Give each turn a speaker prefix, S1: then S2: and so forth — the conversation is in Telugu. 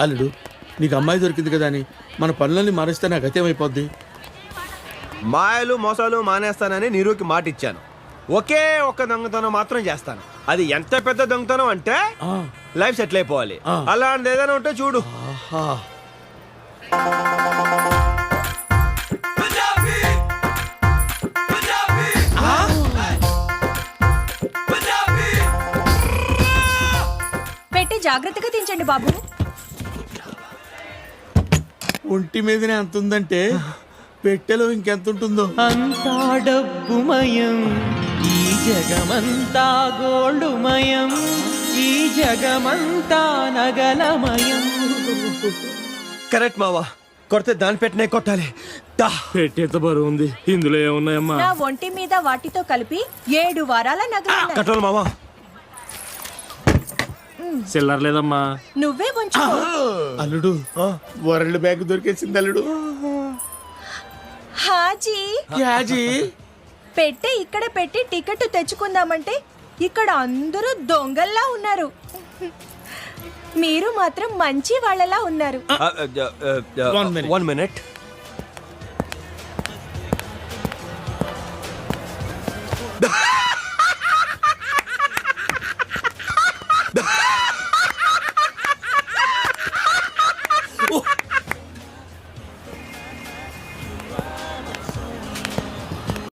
S1: అల్లుడు నీకు అమ్మాయి దొరికింది కదా అని మన పనులన్నీ మారిస్తే నాకు గతేమైపోద్ది.
S2: మాయలు మోసాలు మానేస్తానని నీరుకి మాట ఇచ్చాను. ఒకే ఒక్క దొంగతనం మాత్రం చేస్తాను. అది ఎంత పెద్ద దొంగతనం అంటే లైఫ్ సెటిల్ అయిపోవాలి. అలాంటిది ఏదైనా ఉంటే చూడు.
S3: పెట్టి జాగ్రత్తగా దించండి బాబు.
S1: ఒంటి మీదనే అంత ఉందంటే పెట్టెలో ఇంకెంత ఉంటుందో.
S4: అంతా డబ్బుమయం, ఈ జగమంతా గోల్డుమయం, ఈ జగమంతా నగలమయం.
S2: కరెక్ట్ మావా, కొడితే దాని పెట్టినే కొట్టాలి.
S5: పెట్టేంత బరువు ఉంది, ఇందులో ఏమున్నాయమ్మా?
S3: నా ఒంటి మీద వాటితో కలిపి 7 వారాల నగలు.
S2: కట్టాలి మావా.
S5: చిల్లర లేదమ్మా.
S3: నువ్వే ఉంచుకో.
S1: అల్లుడు వరల్డ్ బ్యాంక్ దొరికేసింది అల్లుడు.
S3: హాజీ
S1: యాజీ
S3: పెట్టే ఇక్కడ పెట్టి టికెట్ తెచ్చుకుందామంటే ఇక్కడ అందరూ దొంగల్లా ఉన్నారు. మీరు మాత్రం మంచి వాళ్ళలా ఉన్నారు.
S2: One minute.